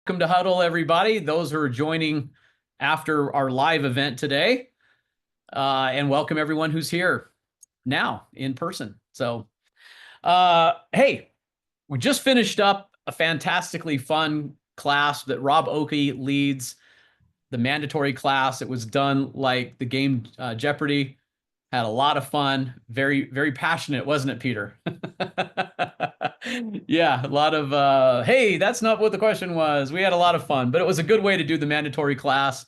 Welcome to Huddle, everybody. Those who are joining after our live event today. And welcome everyone who's here now in person. So, hey, we just finished up a fantastically fun class that Rob Oakey leads, the mandatory class. It was done like the game Jeopardy. Had a lot of fun. Very, very passionate, wasn't it, Peter? Yeah, a lot of, hey, that's not what the question was. We had a lot of fun, but it was a good way to do the mandatory class.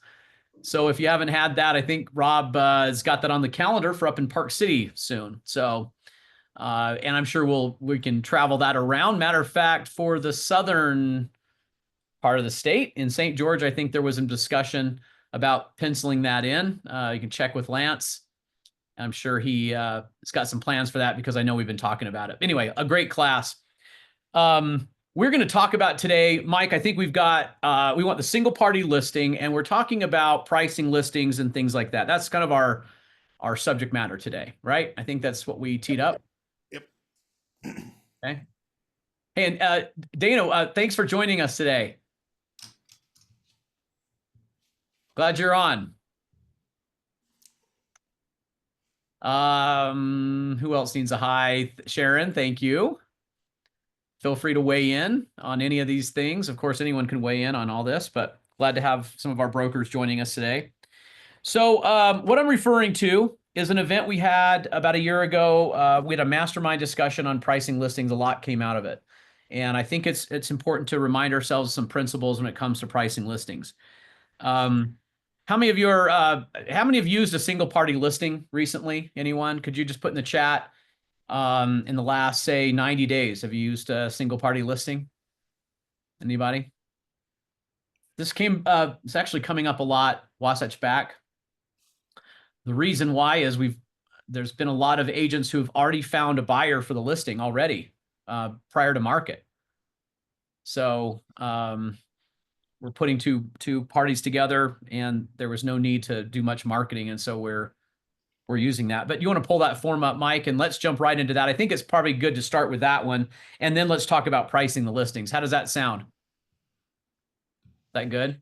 So if you haven't had that, I think Rob has got that on the calendar for up in Park City soon. So, and I'm sure we can travel that around. Matter of fact, for the southern part of the state in St. George, I think there was some discussion about penciling that in. You can check with Lance. I'm sure he's got some plans for that because I know we've been talking about it. Anyway, a great class. We're going to talk about today, Mike, I think we want the single party listing, and we're talking about pricing listings and things like that. That's kind of our subject matter today, right? I think that's what we teed up. Yep. Okay. And Dana, thanks for joining us today. Glad you're on. Who else needs a hi? Sharon, thank you. Feel free to weigh in on any of these things. Of course, anyone can weigh in on all this, but glad to have some of our brokers joining us today. So what I'm referring to is an event we had about a year ago. We had a mastermind discussion on pricing listings. A lot came out of it. And I think it's important to remind ourselves of some principles when it comes to pricing listings. How many of you have used a single party listing recently? Anyone? Could you just put in the chat in the last, say, 90 days, have you used a single party listing? Anybody? This it's actually coming up a lot, Wasatch back. The reason why is there's been a lot of agents who've already found a buyer for the listing already prior to market. So we're putting two parties together, and there was no need to do much marketing, and so we're using that. But you want to pull that form up, Mike, and let's jump right into that. I think it's probably good to start with that one, and then let's talk about pricing the listings. How does that sound? That good?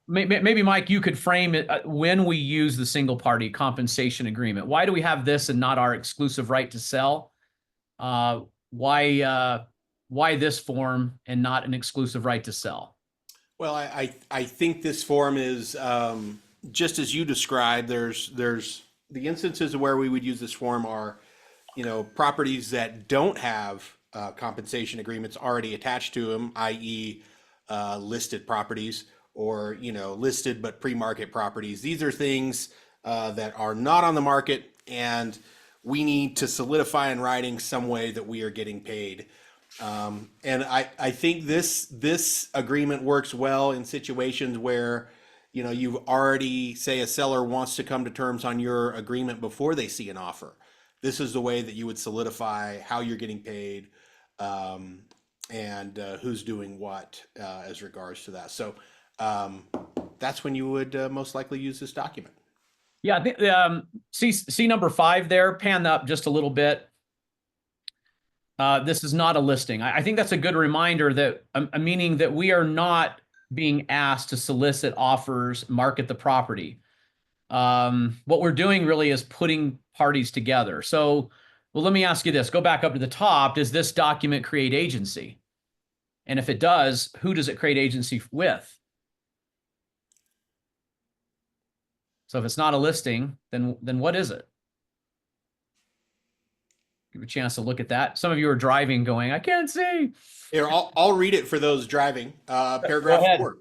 Maybe, Mike, you could frame it when we use the single party compensation agreement. Why do we have this and not our exclusive right to sell? Why this form and not an exclusive right to sell? Well, I think this form is just as you described. There's the instances where we would use this form are, properties that don't have compensation agreements already attached to them, i.e., listed properties, or listed but pre-market properties. These are things that are not on the market, and we need to solidify in writing some way that we are getting paid. And I think this agreement works well in situations where you've already, say, a seller wants to come to terms on your agreement before they see an offer. This is the way that you would solidify how you're getting paid, and who's doing what as regards to that. So that's when you would most likely use this document. Yeah, I think see number 5 there. Pan up just a little bit. This is not a listing. I think that's a good reminder that, meaning that we are not being asked to solicit offers, market the property. What we're doing really is putting parties together. So, well, let me ask you this. Go back up to the top. Does this document create agency? And if it does, who does it create agency with? So if it's not a listing, then what is it? Give a chance to look at that. Some of you are driving going, I can't see. Here, I'll read it for those driving. Paragraph 4.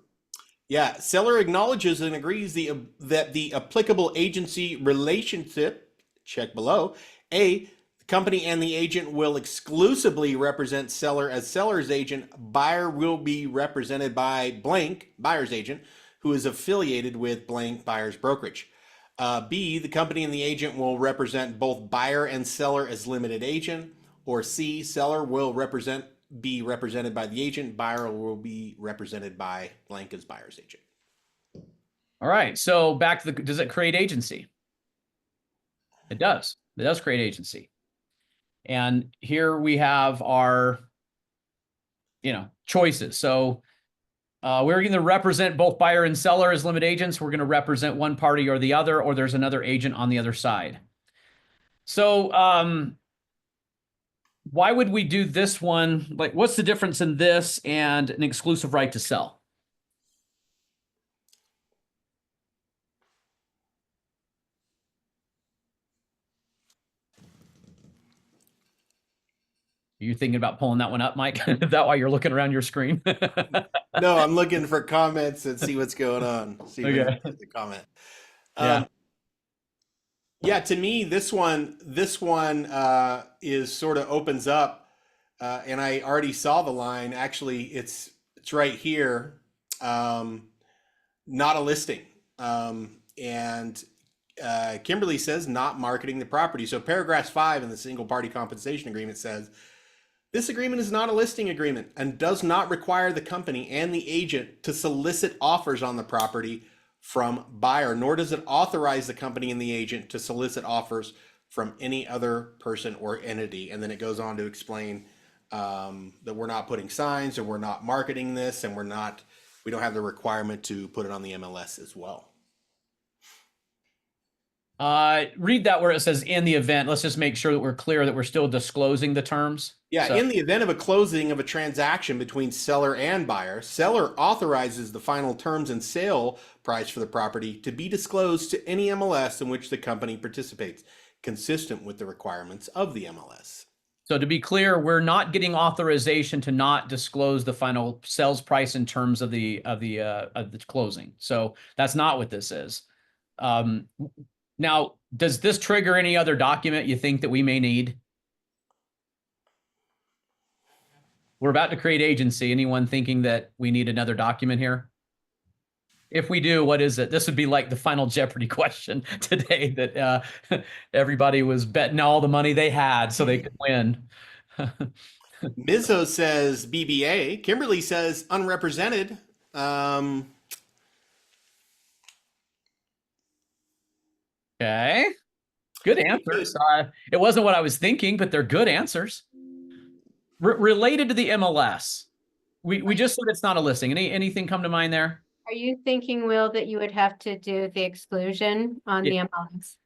Yeah, seller acknowledges and agrees that the applicable agency relationship, check below, A, the company and the agent will exclusively represent seller as seller's agent. Buyer will be represented by blank, buyer's agent, who is affiliated with blank buyer's brokerage. B, the company and the agent will represent both buyer and seller as limited agent. Or C, seller will be represented by the agent. Buyer will be represented by blank as buyer's agent. All right. So back to does it create agency? It does. It does create agency. And here we have our choices. So we're going to represent both buyer and seller as limit agents. We're going to represent one party or the other, or there's another agent on the other side. So why would we do this one? Like, what's the difference in this and an exclusive right to sell? Are you thinking about pulling that one up, Mike? Is that why you're looking around your screen? No, I'm looking for comments and see what's going on. See if I Okay. can get the comment. Yeah. Yeah, to me, this one is sort of opens up, and I already saw the line. Actually, it's right here. Um, Not a listing. And Kimberly says not marketing the property. So paragraph 5 in the single party compensation agreement says this agreement is not a listing agreement and does not require the company and the agent to solicit offers on the property from buyer, nor does it authorize the company and the agent to solicit offers from any other person or entity. And then it goes on to explain that we're not putting signs, or we're not marketing this, and we don't have the requirement to put it on the MLS as well. Read that where it says in the event. Let's just make sure that we're clear that we're still disclosing the terms. Yeah, So, in the event of a closing of a transaction between seller and buyer, seller authorizes the final terms and sale price for the property to be disclosed to any MLS in which the company participates, consistent with the requirements of the MLS. so to be clear, we're not getting authorization to not disclose the final sales price in terms of the closing. So that's not what this is. Now, does this trigger any other document you think that we may need? We're about to create agency. Anyone thinking that we need another document here? If we do, what is it? This would be like the final Jeopardy question today that everybody was betting all the money they had so they could win. Mizzo says BBA. Kimberly says unrepresented. Okay. Good answers. It wasn't what I was thinking, but they're good answers. Related to the MLS, we just said it's not a listing. Anything come to mind there? Are you thinking, Will, that you would have to do the exclusion on Yeah. the MLS?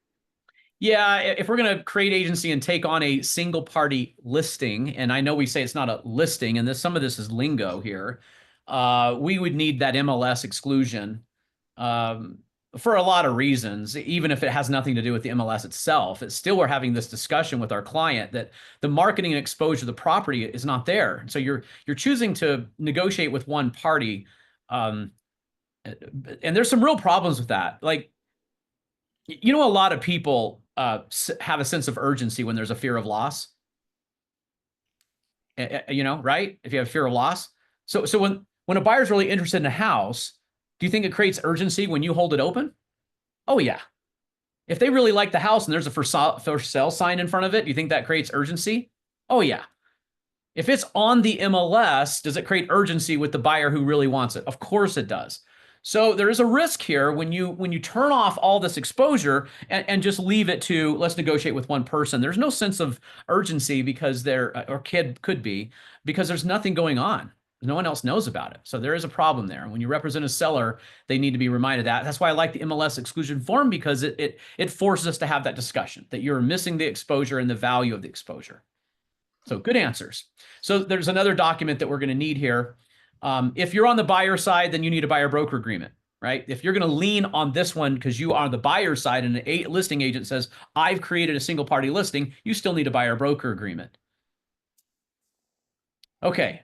Yeah, if we're going to create agency and take on a single party listing, and I know we say it's not a listing, and some of this is lingo here, we would need that MLS exclusion for a lot of reasons. Even if it has nothing to do with the MLS itself, it's still we're having this discussion with our client that the marketing and exposure of the property is not there. So you're choosing to negotiate with one party, and there's some real problems with that. Like, a lot of people have a sense of urgency when there's a fear of loss. Right? If you have fear of loss. So when a buyer's really interested in a house, do you think it creates urgency when you hold it open? Oh, yeah. If they really like the house and there's a for sale sign in front of it, do you think that creates urgency? Oh, yeah. If it's on the MLS, does it create urgency with the buyer who really wants it? Of course it does. So there is a risk here when you turn off all this exposure and just leave it to let's negotiate with one person. There's no sense of urgency because could be because there's nothing going on. No one else knows about it. So there is a problem there. When you represent a seller, they need to be reminded that. That's why I like the MLS exclusion form, because it forces us to have that discussion that you're missing the exposure and the value of the exposure. So good answers. So there's another document that we're going to need here. If you're on the buyer side, then you need a buyer broker agreement, right? If you're going to lean on this one because you are the buyer side and a listing agent says, I've created a single party listing, you still need a buyer broker agreement. Okay.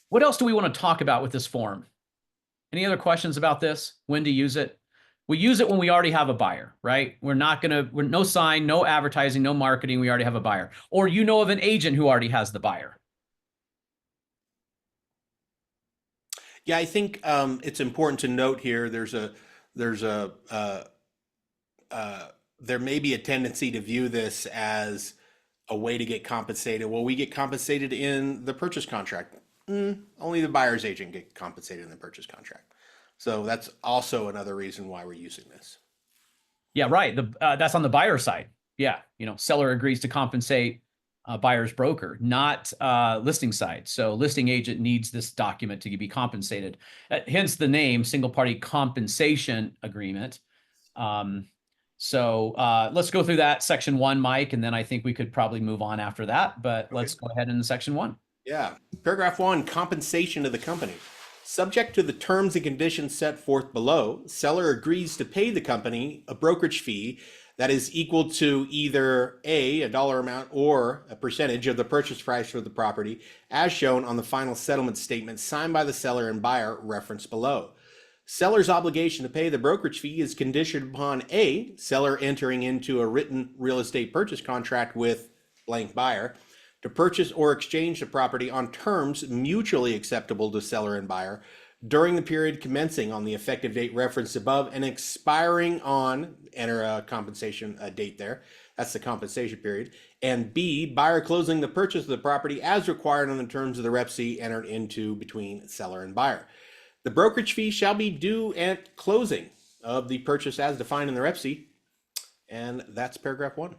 What else do we want to talk about with this form? Any other questions about this? When to use it? We use it when we already have a buyer, right? We're no sign, no advertising, no marketing. We already have a buyer. Or you know of an agent who already has the buyer. Yeah, I think it's important to note here. There may be a tendency to view this as a way to get compensated. Well, we get compensated in the purchase contract. Only the buyer's agent get compensated in the purchase contract. So that's also another reason why we're using this. Yeah, right. That's on the buyer side. Yeah, seller agrees to compensate buyer's broker, not listing side. So listing agent needs this document to be compensated. Hence the name, single party compensation agreement. So let's go through that section 1, Mike, and then I think we could probably move on after that. But Okay. let's go ahead into section 1. Yeah. Paragraph 1, compensation to the company. Subject to the terms and conditions set forth below, seller agrees to pay the company a brokerage fee that is equal to either a dollar amount or a percentage of the purchase price for the property as shown on the final settlement statement signed by the seller and buyer referenced below. Seller's obligation to pay the brokerage fee is conditioned upon a seller entering into a written real estate purchase contract with blank buyer to purchase or exchange the property on terms mutually acceptable to seller and buyer during the period commencing on the effective date referenced above and expiring on, enter a compensation date there, that's the compensation period, and B, buyer closing the purchase of the property as required on the terms of the Rep C entered into between seller and buyer. The brokerage fee shall be due at closing of the purchase as defined in the Rep C, and that's paragraph 1.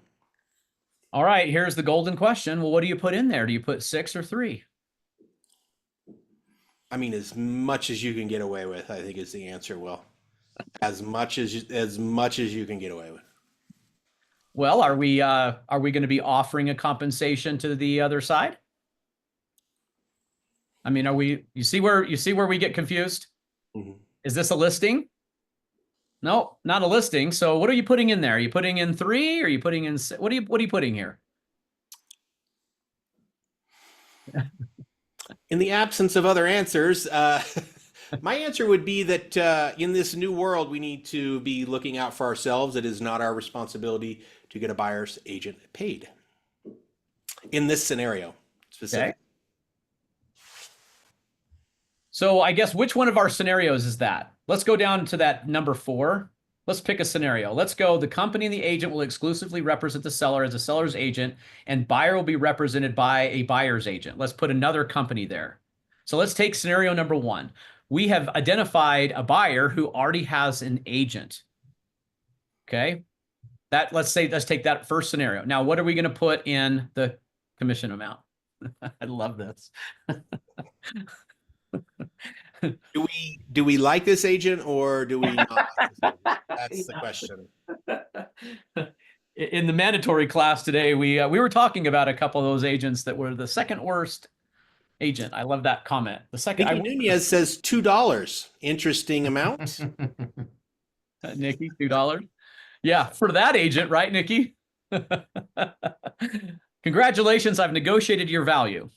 All right, here's the golden question. Well, what do you put in there? Do you put 6 or 3? I mean, as much as you can get away with, I think is the answer, Will. As much as you can get away with. Well, are we going to be offering a compensation to the other side? I mean, you see where we get confused? Mm-hmm. Is this a listing? No, not a listing. So what are you putting in there? Are you putting in 3? Or are you putting in, what are you putting here? In the absence of other answers, my answer would be that in this new world, we need to be looking out for ourselves. It is not our responsibility to get a buyer's agent paid. In this scenario, specifically. Okay. So I guess which one of our scenarios is that? Let's go down to that number 4. Let's pick a scenario. Let's go, the company and the agent will exclusively represent the seller as a seller's agent, and buyer will be represented by a buyer's agent. Let's put another company there. So let's take scenario number 1. We have identified a buyer who already has an agent. Okay. Let's take that first scenario. Now, what are we going to put in the commission amount? I love this. Do we like this agent or do we not like this agent? That's the question. In the mandatory class today, we were talking about a couple of those agents that were the second worst agent. I love that comment. The second, Nikki Nunez says $2. Interesting amount. Nikki, $2. Yeah, for that agent, right, Nikki? Congratulations, I've negotiated your value.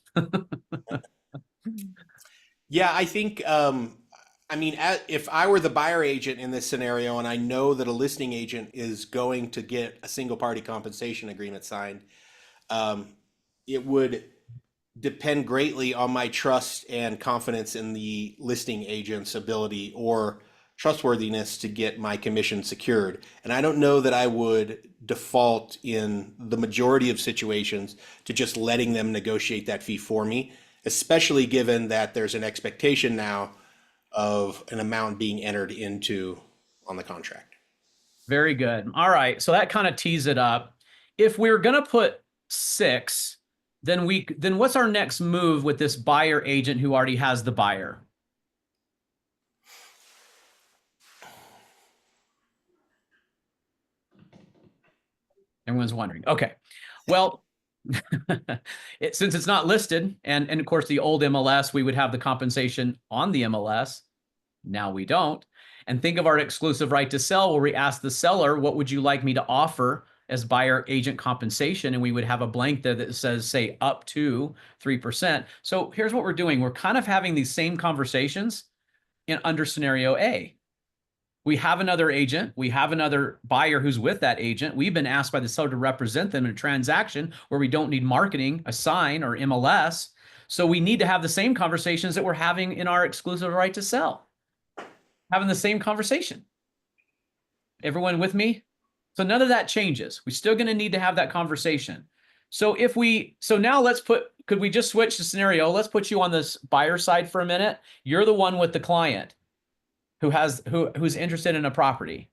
Yeah, I think, I mean, if I were the buyer agent in this scenario and I know that a listing agent is going to get a single party compensation agreement signed, it would depend greatly on my trust and confidence in the listing agent's ability or trustworthiness to get my commission secured. And I don't know that I would default in the majority of situations to just letting them negotiate that fee for me, especially given that there's an expectation now of an amount being entered into on the contract. Very good. All right. So that kind of tees it up. If we're going to put 6, then what's our next move with this buyer agent who already has the buyer? Everyone's wondering. Okay. Well, since it's not listed, and of course the old MLS, we would have the compensation on the MLS. Now we don't. And think of our exclusive right to sell where we ask the seller, what would you like me to offer as buyer agent compensation? And we would have a blank there that says, say, up to 3%. So here's what we're doing. We're kind of having these same conversations under scenario A. We have another agent. We have another buyer who's with that agent. We've been asked by the seller to represent them in a transaction where we don't need marketing, a sign, or MLS. So we need to have the same conversations that we're having in our exclusive right to sell. Having the same conversation. Everyone with me? So none of that changes. We're still going to need to have that conversation. So now could we just switch the scenario? Let's put you on this buyer side for a minute. You're the one with the client who's interested in a property.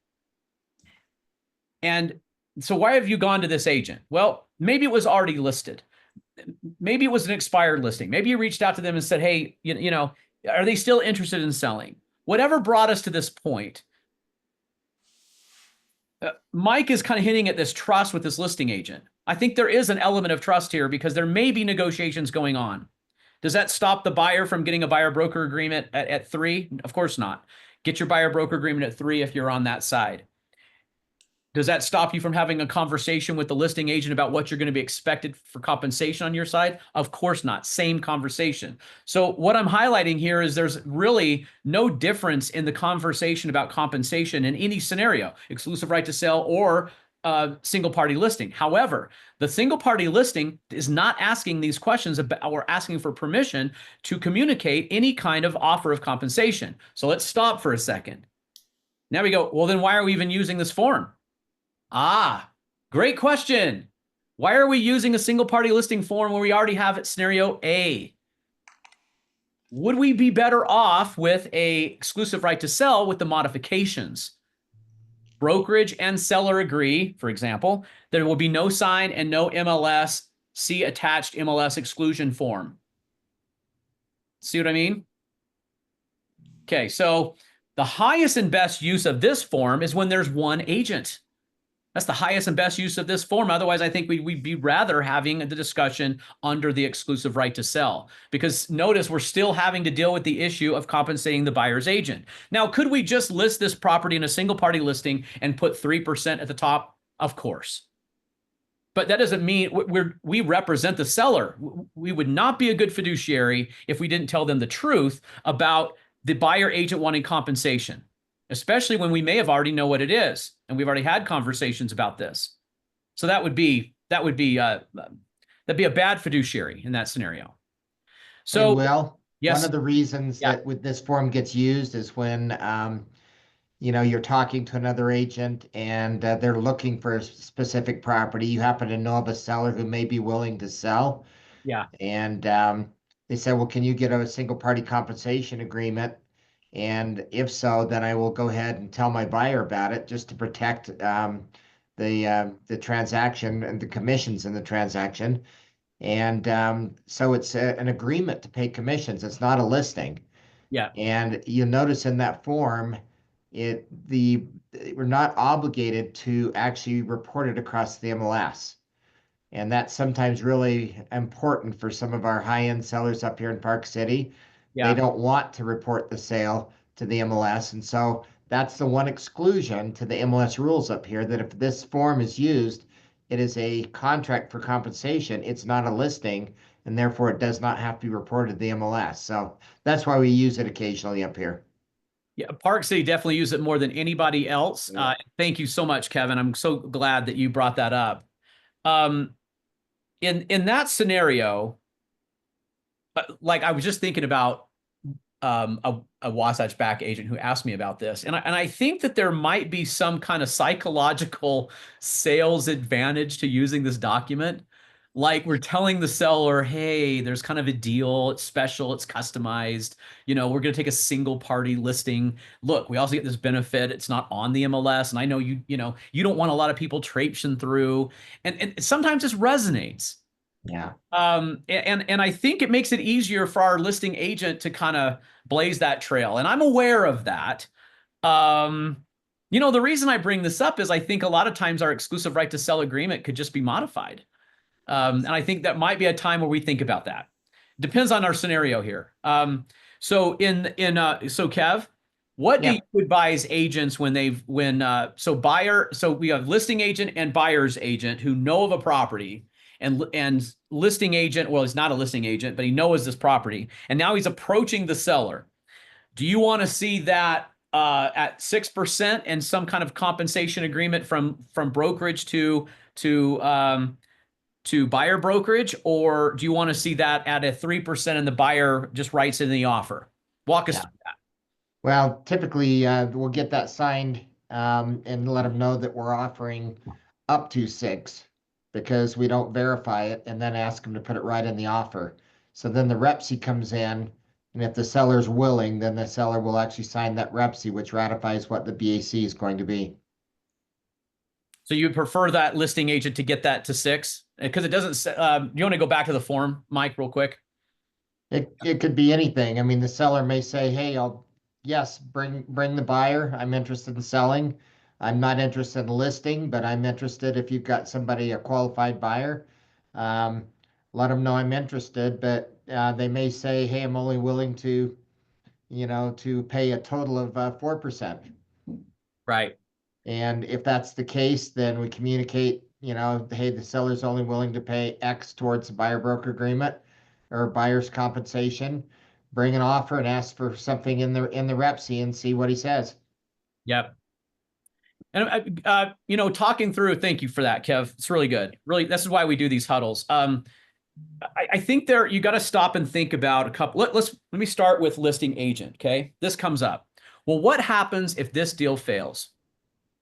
And so why have you gone to this agent? Well, maybe it was already listed. maybe it was an expired listing. Maybe you reached out to them and said, hey, are they still interested in selling? Whatever brought us to this point, Mike is kind of hinting at this trust with this listing agent. I think there is an element of trust here because there may be negotiations going on. Does that stop the buyer from getting a buyer broker agreement at 3? Of course not. Get your buyer broker agreement at 3 if you're on that side. Does that stop you from having a conversation with the listing agent about what you're going to be expected for compensation on your side? Of course not. Same conversation. So what I'm highlighting here is there's really no difference in the conversation about compensation in any scenario, exclusive right to sell or single party listing. However, the single party listing is not asking these questions about, or asking for permission to communicate any kind of offer of compensation. So let's stop for a second. Now we go, well, then why are we even using this form? Ah, great question. Why are we using a single party listing form where we already have it scenario A? Would we be better off with a exclusive right to sell with the modifications? Brokerage and seller agree, for example, there will be no sign and no MLS. See attached MLS exclusion form. See what I mean? Okay, so the highest and best use of this form is when there's one agent. That's the highest and best use of this form. Otherwise, I think we'd be rather having the discussion under the exclusive right to sell. Because notice we're still having to deal with the issue of compensating the buyer's agent. Now, could we just list this property in a single party listing and put 3% at the top? Of course. But that doesn't mean we represent the seller. We would not be a good fiduciary if we didn't tell them the truth about the buyer agent wanting compensation, especially when we may have already know what it is. And we've already had conversations about this. So that'd be a bad fiduciary in that scenario. So, And Will, yes. one of the reasons Yeah. that with this form gets used is when you're talking to another agent and they're looking for a specific property. You happen to know of a seller who may be willing to sell, Yeah. and they say, "Well, can you get a single party compensation agreement?" And if so, then I will go ahead and tell my buyer about it just to protect the transaction and the commissions in the transaction. And so it's an agreement to pay commissions. It's not a listing. Yeah. And you'll notice in that form, we're not obligated to actually report it across the MLS. And that's sometimes really important for some of our high-end sellers up here in Park City. They Yeah. don't want to report the sale to the MLS. And so that's the one exclusion to the MLS rules up here, that if this form is used, it is a contract for compensation. It's not a listing, and therefore it does not have to be reported to the MLS. So that's why we use it occasionally up here. Yeah, Park City definitely use it more than anybody else. Yeah. Thank you so much, Kevin. I'm so glad that you brought that up. In that scenario, like I was just thinking about a Wasatch back agent who asked me about this, and I think that there might be some kind of psychological sales advantage to using this document. Like we're telling the seller, hey, there's kind of a deal, it's special, it's customized. We're going to take a single party listing. Look, we also get this benefit. It's not on the MLS, and I know you don't want a lot of people traipsing through, and sometimes this resonates. Yeah. And I think it makes it easier for our listing agent to kind of blaze that trail. And I'm aware of that. The reason I bring this up is I think a lot of times our exclusive right to sell agreement could just be modified. And I think that might be a time where we think about that. Depends on our scenario here. So Kev, what do you advise agents when so we have listing agent and buyer's agent who know of a property, and listing agent, well, he's not a listing agent, but he knows this property, and now he's approaching the seller. Do you want to see that at 6% and some kind of compensation agreement from brokerage to buyer brokerage, or do you want to see that at a 3% and the buyer just writes it in the offer? Walk us through that. Well, typically we'll get that signed and let them know that we're offering up to 6, because we don't verify it and then ask them to put it right in the offer. So then the REPSI comes in, and if the seller's willing, then the seller will actually sign that REPSI, which ratifies what the BAC is going to be. So you would prefer that listing agent to get that to 6? Because it doesn't say, you want to go back to the form, Mike, real quick? It could be anything. I mean, the seller may say, "Hey, yes, bring the buyer. I'm interested in selling. I'm not interested in listing, but I'm interested if you've got somebody, a qualified buyer. Um, let them know I'm interested." But they may say, "Hey, I'm only willing to, to pay a total of 4%." Right. And if that's the case, then we communicate, hey, the seller's only willing to pay X towards the buyer broker agreement or buyer's compensation. Bring an offer and ask for something in the rep C and see what he says. Yep. And talking through, thank you for that, Kev. It's really good. Really, this is why we do these huddles. I think you got to stop and think about a couple. Let me start with listing agent. Okay, this comes up. Well, what happens if this deal fails?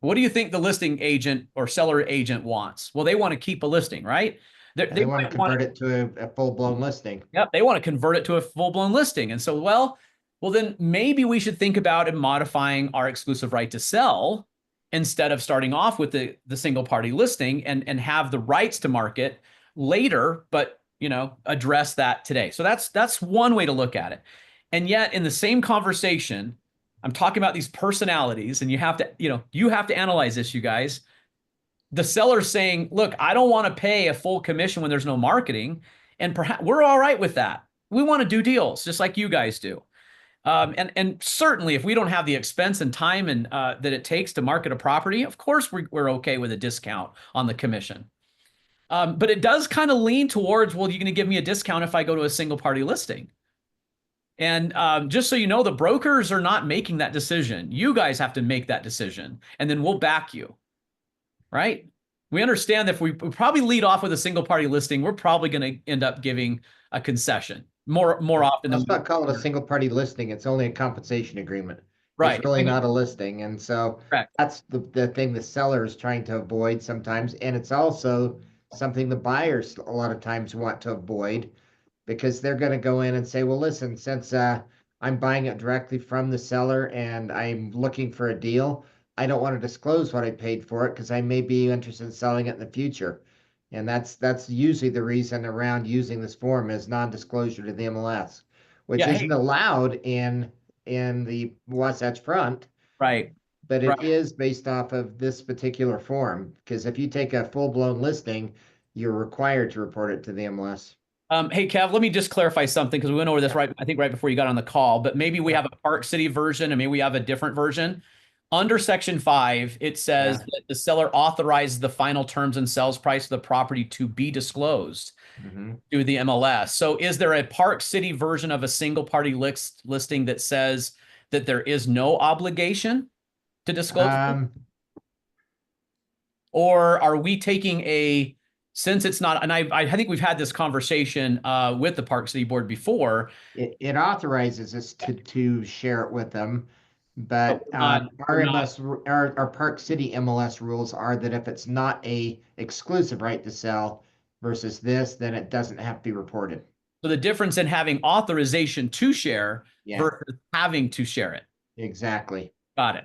What do you think the listing agent or seller agent wants? Well, they want to keep a listing, right? They want to might want convert it to a full-blown listing. Yep, they want to convert it to a full-blown listing. And so, well, then maybe we should think about modifying our exclusive right to sell instead of starting off with the single party listing and have the rights to market later, but address that today. So that's one way to look at it. And yet in the same conversation, I'm talking about these personalities, and you have to analyze this, you guys. The seller's saying, look, I don't want to pay a full commission when there's no marketing. And perhaps we're all right with that. We want to do deals just like you guys do. And certainly if we don't have the expense and time and that it takes to market a property, of course we're okay with a discount on the commission. But it does kind of lean towards, well, you're going to give me a discount if I go to a single party listing. And just so you know, the brokers are not making that decision. You guys have to make that decision, and then we'll back you. Right? We understand that if we probably lead off with a single party listing, we're probably going to end up giving a concession more often than Let's not call it a single party listing. It's only a compensation agreement. right. It's really not a listing. And so Correct. that's the thing the seller is trying to avoid sometimes. And it's also something the buyers a lot of times want to avoid, because they're going to go in and say, well, listen, since I'm buying it directly from the seller and I'm looking for a deal, I don't want to disclose what I paid for it because I may be interested in selling it in the future. And that's usually the reason around using this form is non-disclosure to the MLS, which Yeah, isn't allowed in the Wasatch Front, right. but it Right. is based off of this particular form. Because if you take a full-blown listing, you're required to report it to the MLS. Hey, Kev, let me just clarify something because we went over this right before you got on the call, but maybe we have a Park City version and maybe we have a different version. Under Section 5, it says that the seller authorizes the final terms and sales price of the property to be disclosed to the MLS. So is there a Park City version of a single party listing that says that there is no obligation to disclose? Or are we taking since it's not, and I think we've had this conversation with the Park City Board before. It authorizes us to share it with them, but our Park City MLS rules are that if it's not a exclusive right to sell versus this, then it doesn't have to be reported. So the difference in having authorization to share versus having to share it. Exactly. Got it.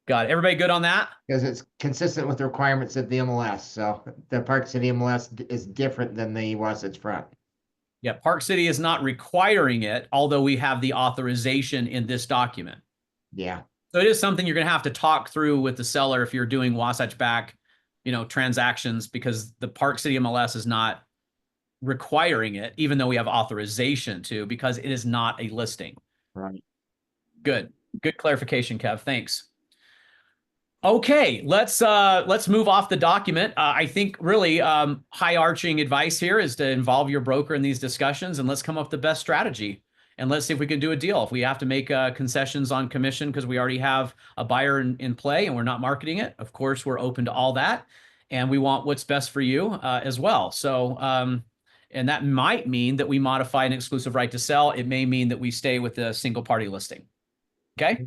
Everybody good on that? Because it's consistent with the requirements of the MLS. So the Park City MLS is different than the Wasatch Front. Yeah, Park City is not requiring it, although we have the authorization in this document. Yeah. So it is something you're going to have to talk through with the seller if you're doing Wasatch back, transactions, because the Park City MLS is not requiring it, even though we have authorization to, because it is not a listing. Right. Good clarification, Kev. Thanks. Okay, let's move off the document. I think really high arching advice here is to involve your broker in these discussions, and let's come up with the best strategy. And let's see if we can do a deal. If we have to make concessions on commission because we already have a buyer in play and we're not marketing it, of course, we're open to all that. And we want what's best for you as well. So, and that might mean that we modify an exclusive right to sell. It may mean that we stay with the single party listing. Okay.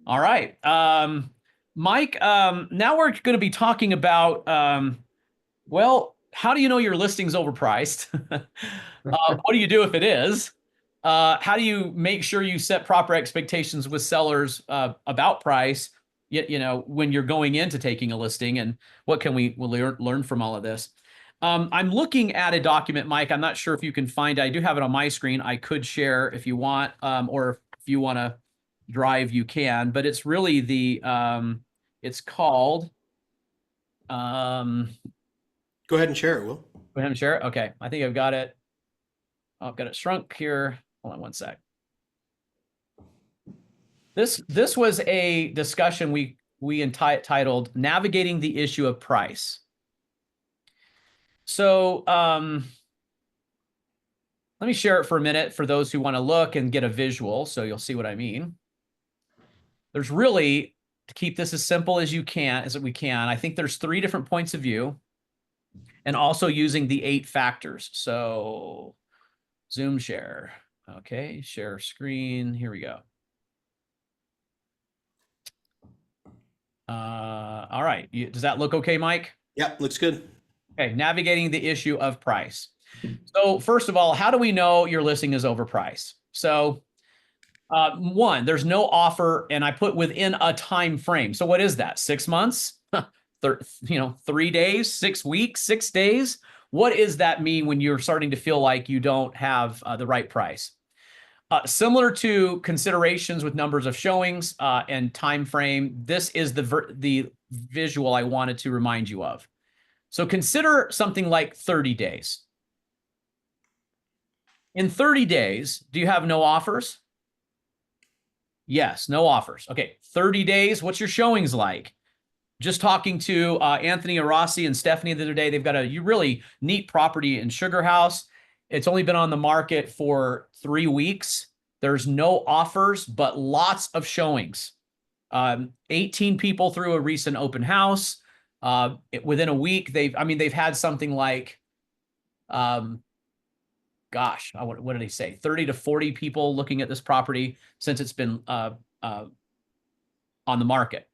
All right. Mike, now we're going to be talking about, well, how do you know your listing's overpriced? What do you do if it is? How do you make sure you set proper expectations with sellers about price? you know, when you're going into taking a listing, and what can we learn from all of this? I'm looking at a document, Mike. I'm not sure if you can find it. I do have it on my screen. I could share if you want, or if you want to drive, you can, but it's really it's called, Go ahead and share it, Will. go ahead and share it. Okay. I think I've got it. Oh, I've got it shrunk here. Hold on one sec. This was a discussion we entitled "Navigating the Issue of Price." So let me share it for a minute for those who want to look and get a visual, so you'll see what I mean. There's really, to keep this as simple as we can, I think there's 3 different points of view, and also using the 8 factors. So Zoom share. Okay, share screen. Here we go. All right. Does that look okay, Mike? Yep, looks good. Okay, navigating the issue of price. So first of all, how do we know your listing is overpriced? So one, there's no offer, and I put within a time frame. So what is that? 6 months? 3 days, 6 weeks, 6 days? What does that mean when you're starting to feel like you don't have the right price? Similar to considerations with numbers of showings and time frame, this is the visual I wanted to remind you of. So consider something like 30 days. In 30 days, do you have no offers? Yes, no offers. Okay, 30 days, what's your showings like? Just talking to Anthony Arossi and Stephanie the other day, they've got a really neat property in Sugar House. It's only been on the market for 3 weeks. There's no offers, but lots of showings. 18 people through a recent open house. Within a week, they've had something like, gosh, what did they say? 30 to 40 people looking at this property since it's been on the market.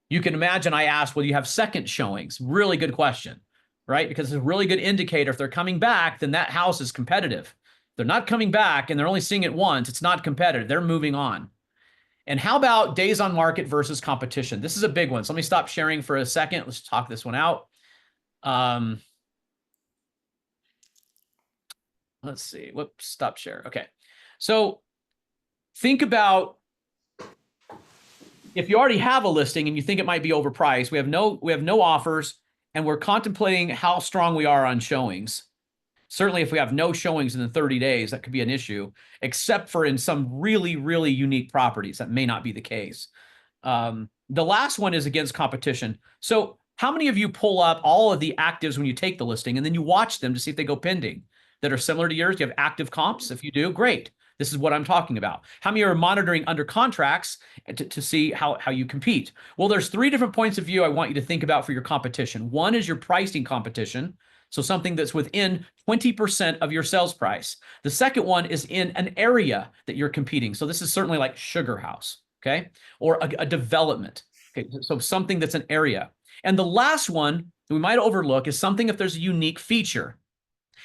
You can imagine I asked, well, you have second showings? Really good question, right? Because it's a really good indicator. If they're coming back, then that house is competitive. If they're not coming back and they're only seeing it once, it's not competitive. They're moving on. And how about days on market versus competition? This is a big one. So let me stop sharing for a second. Let's talk this one out. Let's see. Whoops, stop share. Okay. So think about if you already have a listing and you think it might be overpriced, we have no offers, and we're contemplating how strong we are on showings. Certainly, if we have no showings in the 30 days, that could be an issue, except for in some really, really unique properties. That may not be the case. The last one is against competition. So how many of you pull up all of the actives when you take the listing, and then you watch them to see if they go pending that are similar to yours? Do you have active comps? If you do, great. This is what I'm talking about. How many are monitoring under contracts to see how you compete? Well, there's 3 different points of view I want you to think about for your competition. One is your pricing competition. So something that's within 20% of your sales price. The second one is in an area that you're competing. So this is certainly like Sugar House, okay? Or a development, okay? So something that's an area. And the last one that we might overlook is something if there's a unique feature.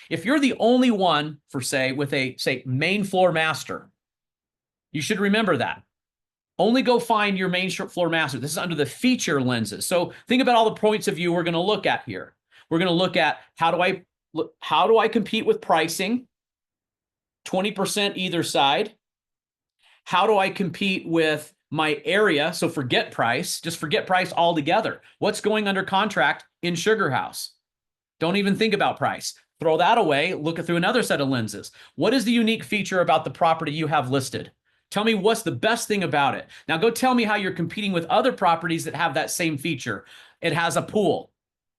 If you're the only one, for with a, main floor master, you should remember that. Only go find your main floor master. This is under the feature lenses. So think about all the points of view we're going to look at here. We're going to look at how do I compete with pricing, 20% either side. How do I compete with my area? So forget price, just forget price altogether. What's going under contract in Sugar House? Don't even think about price. Throw that away, look through another set of lenses. What is the unique feature about the property you have listed? Tell me what's the best thing about it. Now go tell me how you're competing with other properties that have that same feature. It has a pool,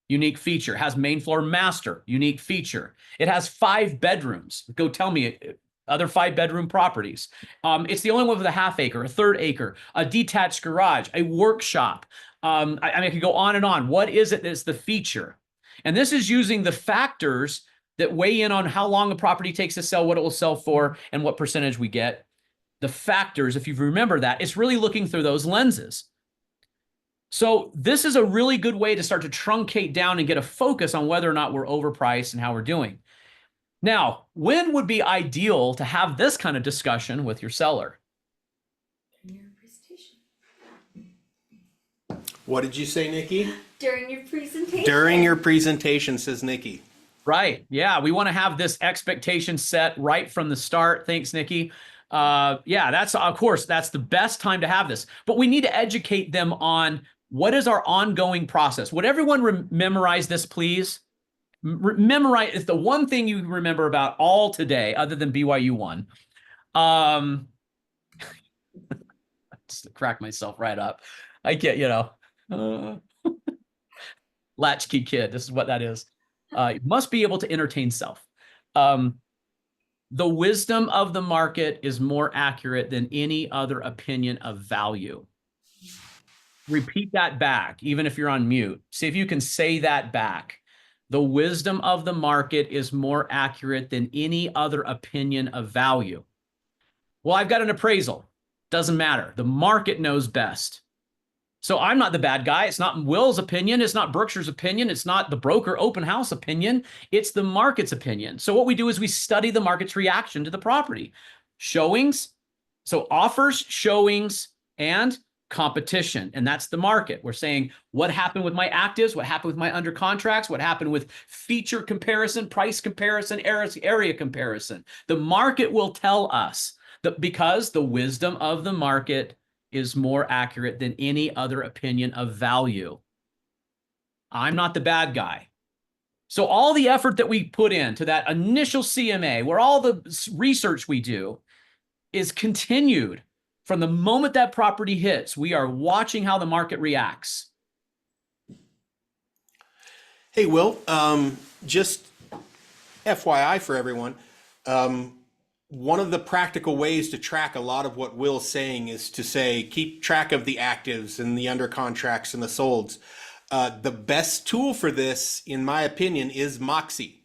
unique feature. It has main floor master, unique feature. It has 5 bedrooms. Go tell me other 5-bedroom properties. It's the only one with a half acre, a 1/3 acre, a detached garage, a workshop. I could go on and on. What is it that's the feature? And this is using the factors that weigh in on how long a property takes to sell, what it will sell for, and what percentage we get. The factors, if you remember that, it's really looking through those lenses. So this is a really good way to start to truncate down and get a focus on whether or not we're overpriced and how we're doing. Now, when would be ideal to have this kind of discussion with your seller? What did you say, Nikki? During your presentation. During your presentation, says Nikki. Right. Yeah. We want to have this expectation set right from the start. Thanks, Nikki. Yeah, that's, of course, that's the best time to have this, but we need to educate them on what is our ongoing process. Would everyone memorize this, please? Memorize is the one thing you remember about all today, other than BYU one. Just to crack myself right up. I get, latchkey kid. This is what that is. You must be able to entertain self. The wisdom of the market is more accurate than any other opinion of value. Repeat that back, even if you're on mute. See if you can say that back. The wisdom of the market is more accurate than any other opinion of value. Well, I've got an appraisal. Doesn't matter. The market knows best. So I'm not the bad guy. It's not Will's opinion. It's not Berkshire's opinion. It's not the broker open house opinion. It's the market's opinion. So what we do is we study the market's reaction to the property. Showings, so offers, showings, and competition. And that's the market. We're saying what happened with my actives, what happened with my under contracts, what happened with feature comparison, price comparison, area comparison. The market will tell us that because the wisdom of the market is more accurate than any other opinion of value. I'm not the bad guy. So all the effort that we put into that initial CMA, where all the research we do is continued from the moment that property hits. We are watching how the market reacts. Hey, Will, just FYI for everyone, one of the practical ways to track a lot of what Will's saying is to say, keep track of the actives and the under contracts and the solds. The best tool for this, in my opinion, is Moxie.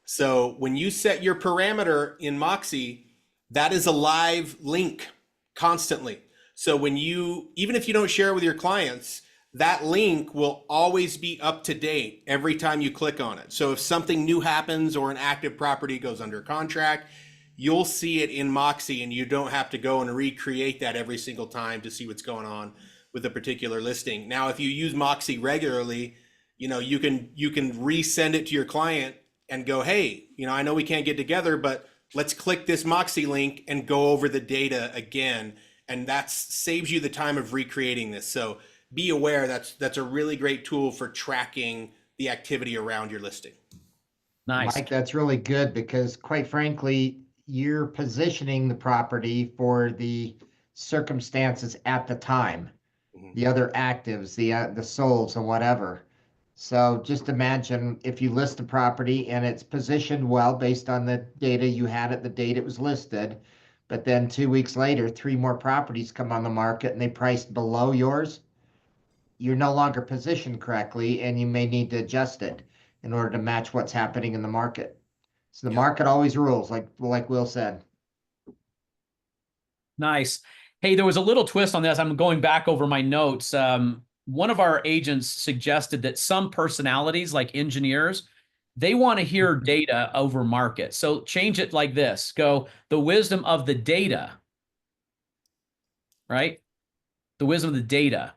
So when you set your parameter in Moxie, that is a live link constantly. So when you, even if you don't share it with your clients, that link will always be up to date every time you click on it. So if something new happens or an active property goes under contract, you'll see it in Moxie and you don't have to go and recreate that every single time to see what's going on with a particular listing. Now, if you use Moxie regularly, you can resend it to your client and go, hey, I know we can't get together, but let's click this Moxie link and go over the data again. And that saves you the time of recreating this. So be aware that's a really great tool for tracking the activity around your listing. Nice. Mike, that's really good because quite frankly, you're positioning the property for the circumstances at the time, the other actives, the solds and whatever. So just imagine if you list the property and it's positioned well based on the data you had at the date it was listed, but then 2 weeks later, 3 more properties come on the market and they priced below yours, you're no longer positioned correctly and you may need to adjust it in order to match what's happening in the market. So the market always rules, like Will said. Nice. Hey, there was a little twist on this. I'm going back over my notes. One of our agents suggested that some personalities, like engineers, they want to hear data over market. So change it like this. Go, the wisdom of the data, right? The wisdom of the data,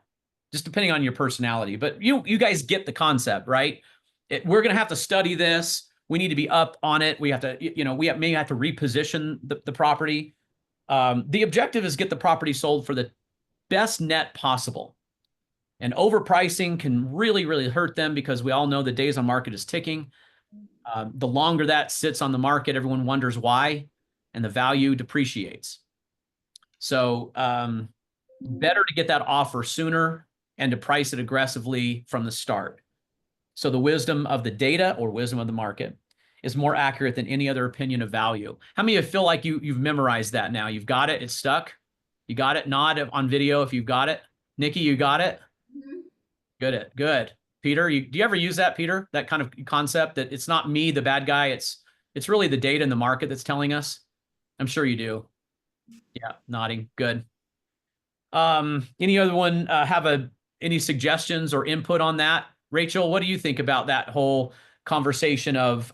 just depending on your personality. But you guys get the concept, right? We're going to have to study this. We need to be up on it. We have to, may have to reposition the property. The objective is get the property sold for the best net possible. And overpricing can really, really hurt them because we all know the days on market is ticking. The longer that sits on the market, everyone wonders why, and the value depreciates. So better to get that offer sooner and to price it aggressively from the start. So the wisdom of the data or wisdom of the market is more accurate than any other opinion of value. How many of you feel like you've memorized that now? You've got it. It's stuck. You got it. Nod on video if you've got it. Nikki, you got it? Mm-hmm. Good. Peter, do you ever use that, Peter? That kind of concept that it's not me, the bad guy. It's really the data in the market that's telling us. I'm sure you do. Yeah, nodding. Good. Any other one have any suggestions or input on that? Rachel, what do you think about that whole conversation of,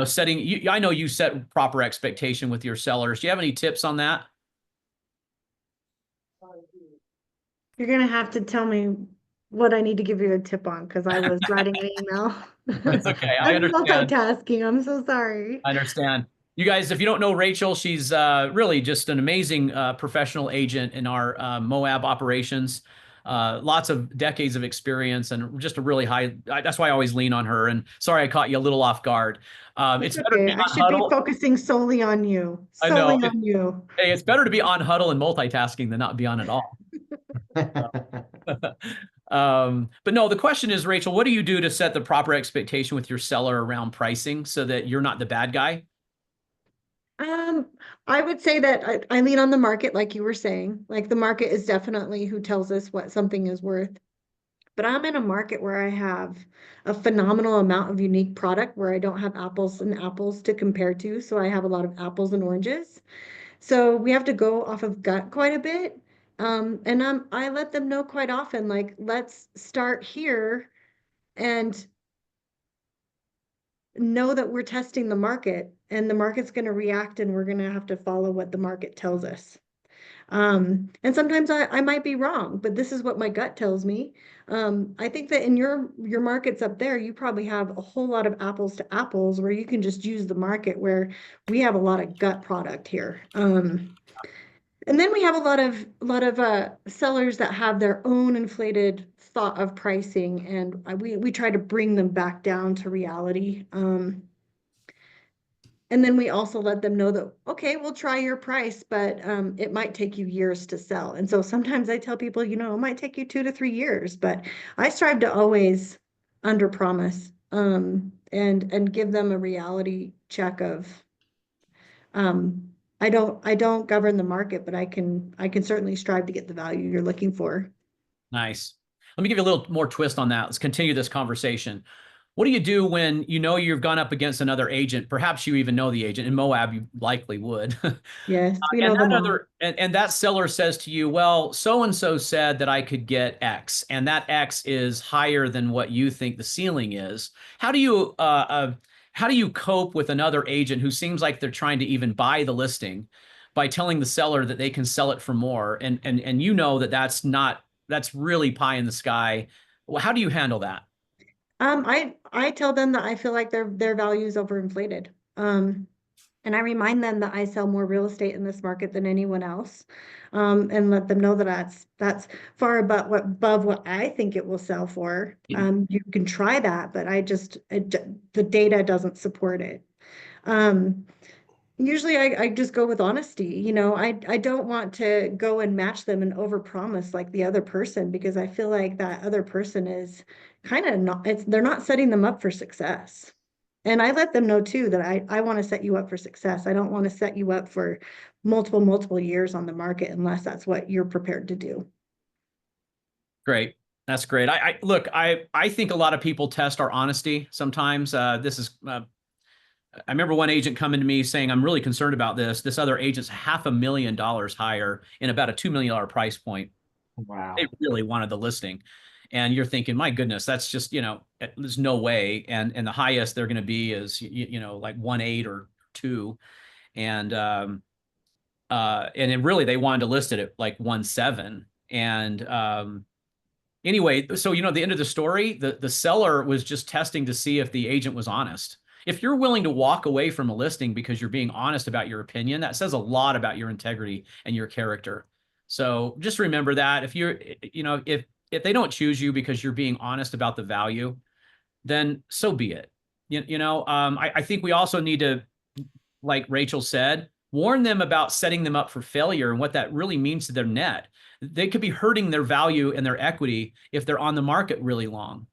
setting, I know you set proper expectation with your sellers. Do you have any tips on that? You're gonna have to tell me what I need to give you a tip on because I was writing an email. It's okay. I I'm understand. multitasking. I'm so sorry. I understand. You guys, if you don't know Rachel, she's really just an amazing professional agent in our Moab operations. Lots of decades of experience and just a really high. That's why I always lean on her. And sorry, I caught you a little off guard. It's It's better to okay. be I on should be Huddle. focusing solely on you. I know. Solely on you. Hey, it's better to be on Huddle and multitasking than not be on at all. But no, the question is, Rachel, what do you do to set the proper expectation with your seller around pricing so that you're not the bad guy? Um, I would say that I lean on the market, like you were saying. Like the market is definitely who tells us what something is worth. But I'm in a market where I have a phenomenal amount of unique product where I don't have apples and apples to compare to. So I have a lot of apples and oranges. So we have to go off of gut quite a bit. And I let them know quite often, like, let's start here and know that we're testing the market and the market's going to react and we're going to have to follow what the market tells us. And sometimes I might be wrong, but this is what my gut tells me. I think that in your markets up there, you probably have a whole lot of apples to apples where you can just use the market where we have a lot of gut product here. And then we have a lot of sellers that have their own inflated thought of pricing, and we try to bring them back down to reality. And then we also let them know that, okay, we'll try your price, but it might take you years to sell. And so sometimes I tell people, it might take you 2 to 3 years, but I strive to always under promise and give them a reality check of I don't govern the market, but I can certainly strive to get the value you're looking for. Nice. Let me give you a little more twist on that. Let's continue this conversation. What do you do when you know you've gone up against another agent? Perhaps you even know the agent. In Moab, you likely would. Yes, we And know them that all. other and that seller says to you, well, so and so said that I could get X, and that X is higher than what you think the ceiling is. How do you how do you cope with another agent who seems like they're trying to even buy the listing by telling the seller that they can sell it for more, and you know that that's really pie in the sky. Well, how do you handle that? I tell them that I feel like their value is overinflated. And I remind them that I sell more real estate in this market than anyone else. And let them know that that's far above what I think it will sell for. You can try that, but the data doesn't support it. Um, Usually I just go with honesty. I don't want to go and match them and overpromise like the other person because I feel like that other person is kind of not, they're not setting them up for success. And I let them know too that I want to set you up for success. I don't want to set you up for multiple years on the market unless that's what you're prepared to do. Great. That's great. I look, I think a lot of people test our honesty sometimes. This is I remember one agent coming to me saying, I'm really concerned about this. This other agent's $500,000 higher in about a $2 million price point. They Wow. really wanted the listing. And you're thinking, my goodness, that's just, there's no way. And the highest they're going to be is, like 1.8 or 2. And it really, they wanted to list it at like 1.7. And anyway, so at the end of the story, the seller was just testing to see if the agent was honest. If you're willing to walk away from a listing because you're being honest about your opinion, that says a lot about your integrity and your character. So just remember that if they don't choose you because you're being honest about the value, then so be it. I think we also need to, like Rachel said, warn them about setting them up for failure and what that really means to their net. They could be hurting their value and their equity if they're on the market really long,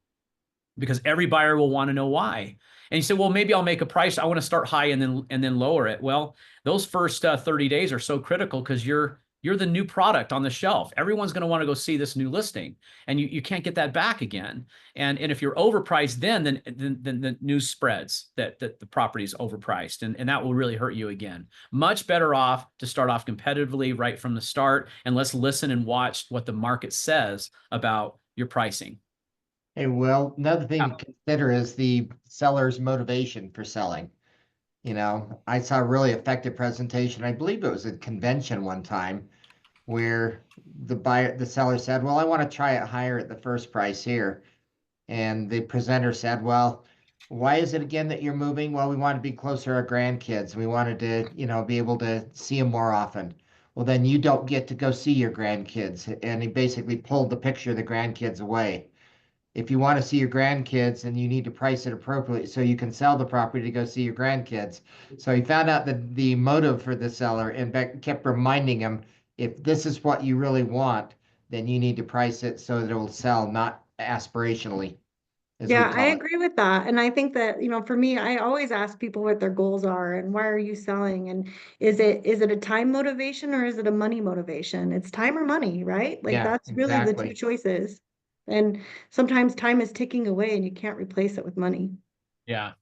because every buyer will want to know why. And you say, well, maybe I'll make a price. I want to start high and then lower it. Well, those first 30 days are so critical because you're the new product on the shelf. Everyone's going to want to go see this new listing, and you can't get that back again. And if you're overpriced, then the news spreads that the property is overpriced, and that will really hurt you again. Much better off to start off competitively right from the start, and let's listen and watch what the market says about your pricing. Hey, well, another thing to consider is the seller's motivation for selling. I saw a really effective presentation. I believe it was at a convention one time. where the seller said, well, I want to try it higher at the first price here. And the presenter said, well, why is it again that you're moving? Well, we want to be closer to our grandkids. We wanted to, be able to see them more often. Well, then you don't get to go see your grandkids. And he basically pulled the picture of the grandkids away. If you want to see your grandkids, then you need to price it appropriately so you can sell the property to go see your grandkids. So he found out the motive for the seller and kept reminding him, if this is what you really want, then you need to price it so that it will sell, not aspirationally, as we Yeah, I call it. agree with that. And I think that, for me, I always ask people what their goals are and why are you selling? And is it a time motivation or is it a money motivation? It's time or money, right? Like Yeah, that's really the two exactly. choices. And sometimes time is ticking away and you can't replace it with money. Yeah.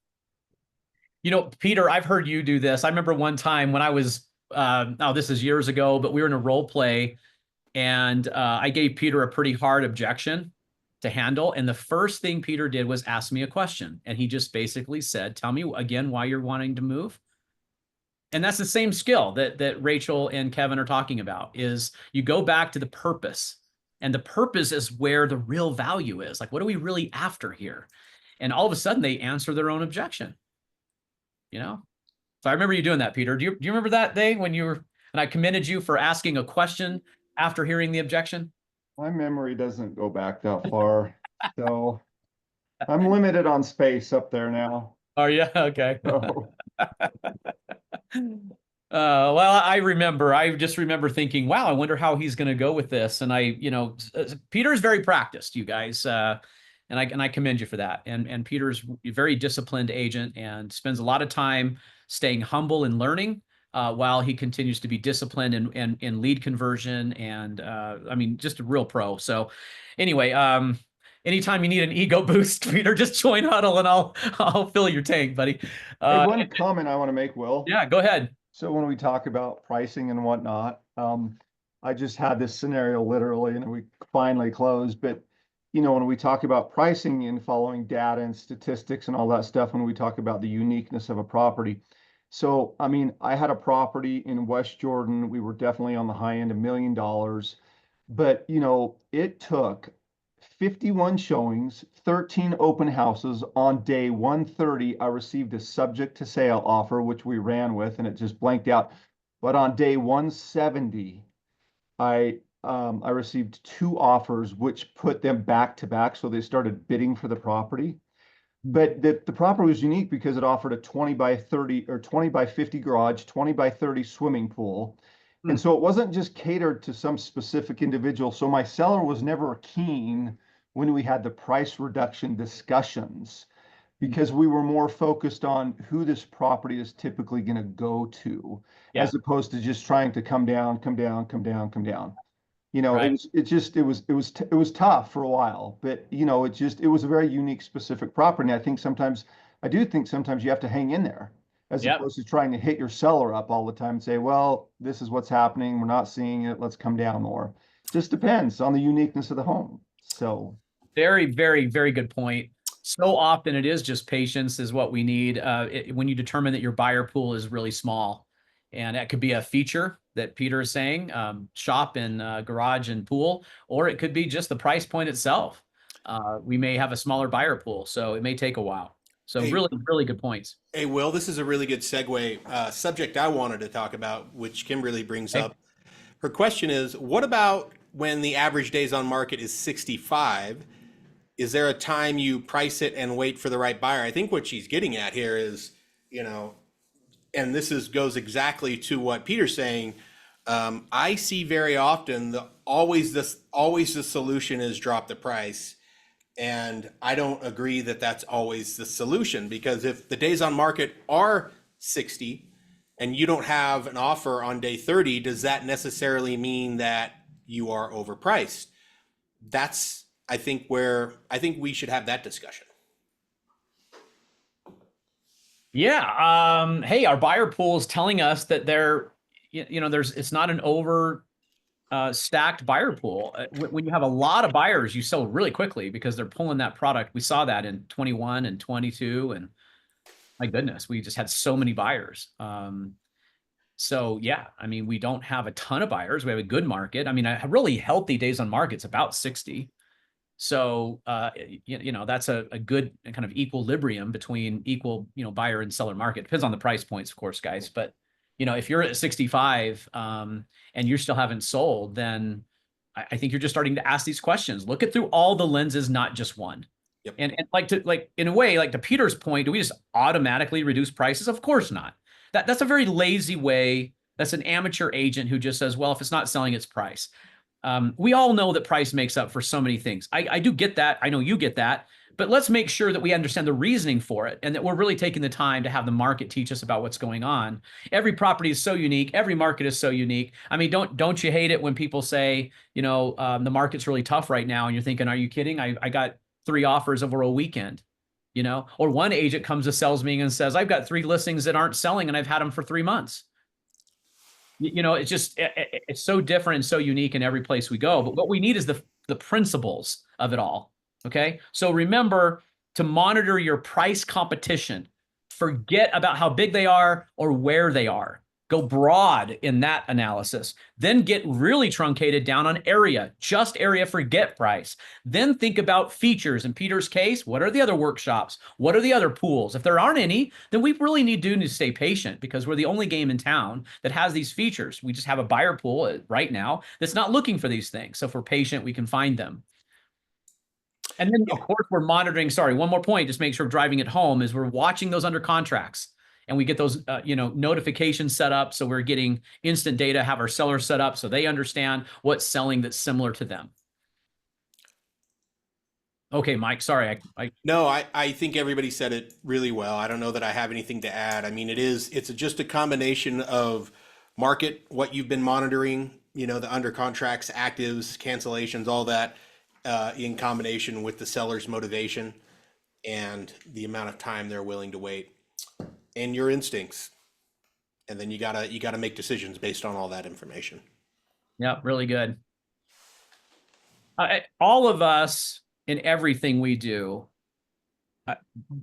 Peter, I've heard you do this. I remember one time when I was, this is years ago, but we were in a role play and I gave Peter a pretty hard objection to handle. And the first thing Peter did was ask me a question. And he just basically said, tell me again why you're wanting to move. And that's the same skill that Rachel and Kevin are talking about, is you go back to the purpose. And the purpose is where the real value is. Like, what are we really after here? And all of a sudden they answer their own objection. So I remember you doing that, Peter. Do you remember that day when and I commended you for asking a question after hearing the objection? My memory doesn't go back that far, so I'm limited on space up there now. Oh yeah, okay. So Well, I just remember thinking, wow, I wonder how he's going to go with this. And Peter's very practiced, you guys. And I commend you for that. And Peter's a very disciplined agent and spends a lot of time staying humble and learning while he continues to be disciplined in lead conversion. And just a real pro. So anyway, anytime you need an ego boost, Peter, just join Huddle and I'll fill your tank, buddy. hey, one comment I want to make, Will. Yeah, go ahead. So when we talk about pricing and whatnot, I just had this scenario literally, and we finally closed. But when we talk about pricing and following data and statistics and all that stuff, when we talk about the uniqueness of a property. So, I had a property in West Jordan. We were definitely on the high end, $1 million. But, it took 51 showings, 13 open houses. On day 130, I received a subject to sale offer, which we ran with, and it just blanked out. But on day 170, I received 2 offers, which put them back to back. So they started bidding for the property. But the property was unique because it offered a 20 by 30 or 20 by 50 garage, 20 by 30 swimming pool. And so it wasn't just catered to some specific individual. So my seller was never keen when we had the price reduction discussions, because we were more focused on who this property is typically going to go to, as opposed to just trying to come down, come down, come down, come down. Right. It was tough for a while, but it was a very unique, specific property. And I do think sometimes you have to hang in there, as opposed to trying to hit your seller up all the time and say, well, this is what's happening. We're not seeing it. Let's come down more. Just depends on the uniqueness of the home. So Very, very, very good point. So often it is just patience is what we need when you determine that your buyer pool is really small. And that could be a feature that Peter is saying, shop and garage and pool, or it could be just the price point itself. We may have a smaller buyer pool, so it may take a while. So Hey. really, really good points. Hey, Will, this is a really good segue. Subject I wanted to talk about, which Kimberly brings Okay. up. Her question is, what about when the average days on market is 65? Is there a time you price it and wait for the right buyer? I think what she's getting at here is, and goes exactly to what Peter's saying. I see very often always the solution is drop the price. And I don't agree that that's always the solution, because if the days on market are 60 and you don't have an offer on day 30, does that necessarily mean that you are overpriced? That's, I think we should have that discussion. Yeah. Hey, our buyer pool is telling us that it's not an over stacked buyer pool. When you have a lot of buyers, you sell really quickly because they're pulling that product. We saw that in 21 and 22, and my goodness, we just had so many buyers. So yeah, I mean, we don't have a ton of buyers. We have a good market. I mean, a really healthy days on market's about 60. So, that's a good kind of equilibrium between equal, buyer and seller market. Depends on the price points, of course, guys. But, if you're at 65, and you still haven't sold, then I think you're just starting to ask these questions. Look at through all the lenses, not just one. Yep. And like in a way, like to Peter's point, do we just automatically reduce prices? Of course not. That's a very lazy way. That's an amateur agent who just says, well, if it's not selling, it's price. We all know that price makes up for so many things. I do get that. I know you get that. But let's make sure that we understand the reasoning for it and that we're really taking the time to have the market teach us about what's going on. Every property is so unique. Every market is so unique. I mean, don't you hate it when people say, the market's really tough right now, and you're thinking, are you kidding? I got 3 offers over a weekend, or one agent comes to sales meeting and says, I've got 3 listings that aren't selling and I've had them for 3 months. It's just, it's so different and so unique in every place we go. But what we need is the principles of it all. Okay. So remember to monitor your price competition. Forget about how big they are or where they are. Go broad in that analysis. Then get really truncated down on area, just area, forget price. Then think about features. In Peter's case, what are the other workshops? What are the other pools? If there aren't any, then we really need to stay patient because we're the only game in town that has these features. We just have a buyer pool right now that's not looking for these things. So if we're patient, we can find them. And then, of course, we're monitoring. Sorry, one more point, just make sure driving it home is we're watching those under contracts. And we get those, notifications set up. So we're getting instant data, have our sellers set up so they understand what's selling that's similar to them. Okay, Mike, sorry. No, I think everybody said it really well. I don't know that I have anything to add. I mean, it's just a combination of market, what you've been monitoring, the under contracts, actives, cancellations, all that, in combination with the seller's motivation and the amount of time they're willing to wait. And your instincts, and then you gotta make decisions based on all that information. Yeah, really good. All of us in everything we do,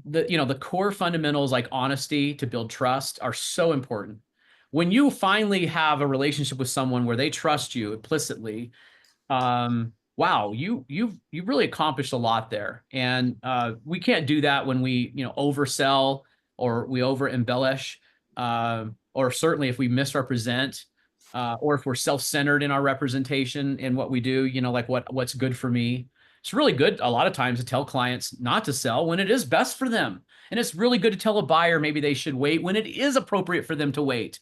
the core fundamentals like honesty to build trust are so important. When you finally have a relationship with someone where they trust you implicitly, wow, you've really accomplished a lot there. And we can't do that when we oversell or we over embellish, or certainly if we misrepresent, or if we're self-centered in our representation in what we do, like what's good for me. It's really good a lot of times to tell clients not to sell when it is best for them. And it's really good to tell a buyer maybe they should wait when it is appropriate for them to wait.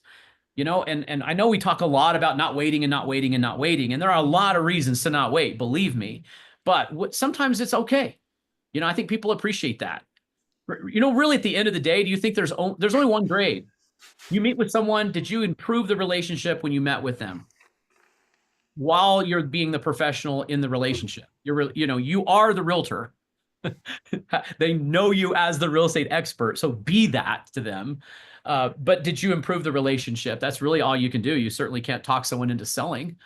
And I know we talk a lot about not waiting and not waiting and not waiting. And there are a lot of reasons to not wait, believe me. But sometimes it's okay. I think people appreciate that. Really at the end of the day, do you think there's only one grade? You meet with someone, did you improve the relationship when you met with them? While you're being the professional in the relationship, you are the realtor. They know you as the real estate expert. So be that to them. But did you improve the relationship? That's really all you can do. You certainly can't talk someone into selling.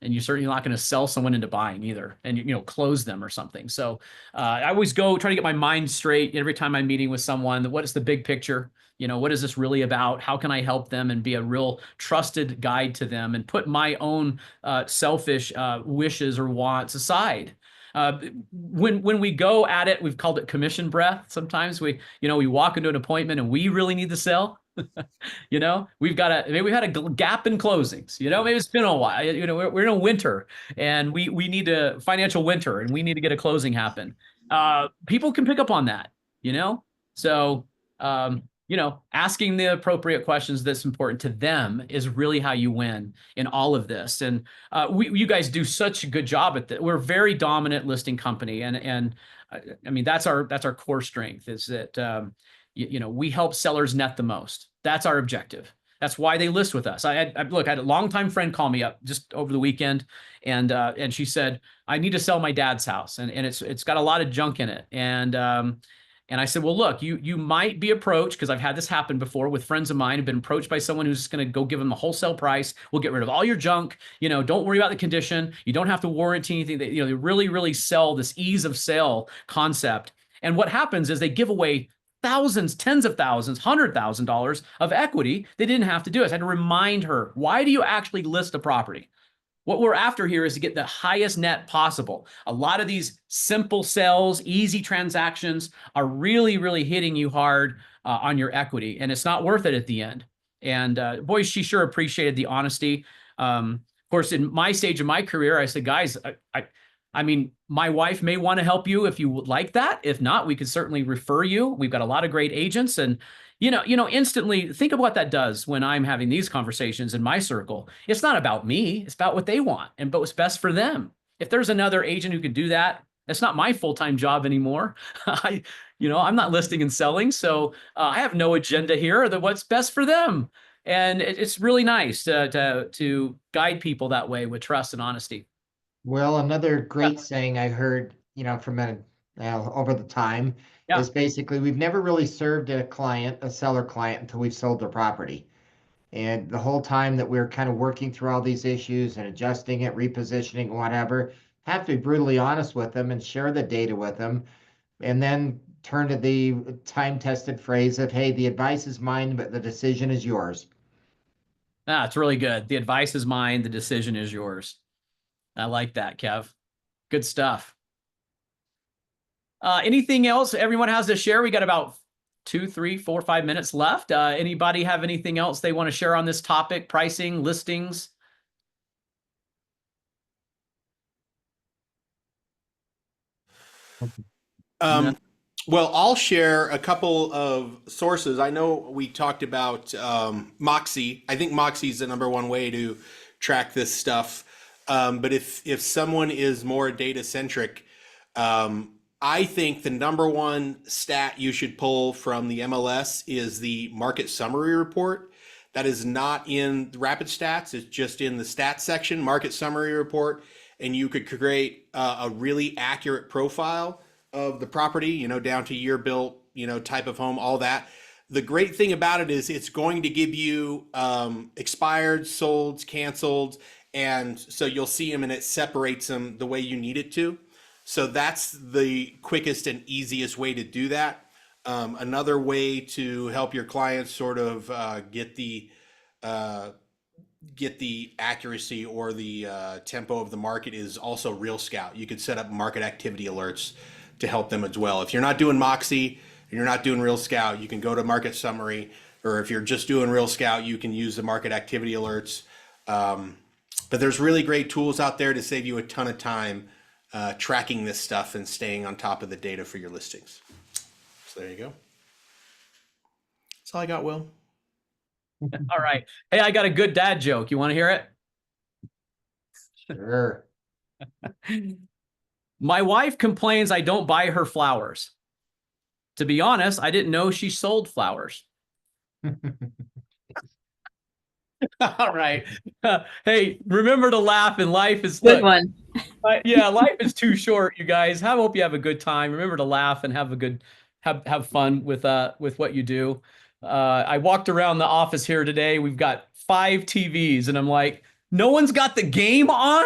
And you're certainly not going to sell someone into buying either and, close them or something. So I always try to get my mind straight every time I'm meeting with someone. What is the big picture? What is this really about? How can I help them and be a real trusted guide to them and put my own selfish wishes or wants aside? When we go at it, we've called it commission breath. Sometimes we walk into an appointment and we really need to sell. We've had a gap in closings, maybe it's been a while, we're in a winter and we need a financial winter and we need to get a closing happen. People can pick up on that, so, asking the appropriate questions that's important to them is really how you win in all of this. And you guys do such a good job at that. We're a very dominant listing company. And I mean, that's our core strength is that, we help sellers net the most. That's our objective. That's why they list with us. I had a longtime friend call me up just over the weekend, and she said, I need to sell my dad's house, and it's got a lot of junk in it. And I said, well, look, you might be approached, because I've had this happen before with friends of mine who've been approached by someone who's just going to go give them the wholesale price. We'll get rid of all your junk. Don't worry about the condition. You don't have to warranty anything. They really, really sell this ease of sale concept. And what happens is they give away thousands, tens of thousands, $100,000 of equity. They didn't have to do it. I had to remind her, why do you actually list a property? What we're after here is to get the highest net possible. A lot of these simple sales, easy transactions are really, really hitting you hard on your equity, and it's not worth it at the end. And boy, she sure appreciated the honesty. Of course, in my stage of my career, I said, guys, I mean, my wife may want to help you if you would like that. If not, we could certainly refer you. We've got a lot of great agents, and instantly think of what that does when I'm having these conversations in my circle. It's not about me. It's about what they want and but what's best for them. If there's another agent who can do that, it's not my full-time job anymore. I'm not listing and selling, so I have no agenda here. That what's best for them, and it's really nice to guide people that way with trust and honesty. Well, another great saying I heard, from over the time Yeah. is basically we've never really served a seller client until we've sold their property. And the whole time that we're kind of working through all these issues and adjusting it, repositioning, whatever, have to be brutally honest with them and share the data with them. And then turn to the time-tested phrase of, hey, the advice is mine, but the decision is yours. It's really good. The advice is mine. The decision is yours. I like that, Kev. Good stuff. Anything else everyone has to share? We got about 2, 3, 4, 5 minutes left. Anybody have anything else they want to share on this topic? Pricing, listings? Well, I'll share a couple of sources. I know we talked about Moxie. I think Moxie is the number one way to track this stuff. But if someone is more data centric, I think the number one stat you should pull from the MLS is the market summary report. That is not in the Rapid Stats. It's just in the stats section, market summary report. And you could create a really accurate profile of the property, down to year built, type of home, all that. The great thing about it is it's going to give you expired, solds, canceled, and so you'll see them and it separates them the way you need it to. So that's the quickest and easiest way to do that. Another way to help your clients sort of get the accuracy or the tempo of the market is also Real Scout. You could set up market activity alerts to help them as well. If you're not doing Moxie and you're not doing Real Scout, you can go to Market Summary, or if you're just doing Real Scout, you can use the market activity alerts. But there's really great tools out there to save you a ton of time tracking this stuff and staying on top of the data for your listings. So there you go. That's all I got, Will. All right. Hey, I got a good dad joke. You want to hear it? Sure. My wife complains I don't buy her flowers. To be honest, I didn't know she sold flowers. All right. Hey, remember to laugh, and life is Good one. yeah, life is too short, you guys. I hope you have a good time. Remember to laugh and have fun with what you do. I walked around the office here today. We've got 5 TVs, and I'm like, no one's got the game on?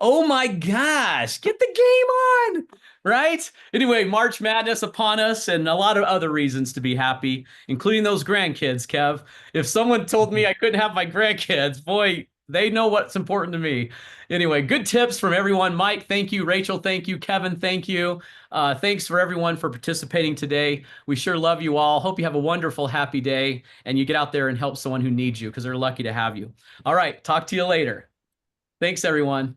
Oh my gosh, get the game on, right? Anyway, March Madness upon us, and a lot of other reasons to be happy, including those grandkids, Kev. If someone told me I couldn't have my grandkids, boy, they know what's important to me. Anyway, good tips from everyone. Mike, thank you. Rachel, thank you. Kevin, thank you. Thanks for everyone for participating today. We sure love you all. Hope you have a wonderful, happy day, and you get out there and help someone who needs you, because they're lucky to have you. All right, talk to you later. Thanks, everyone.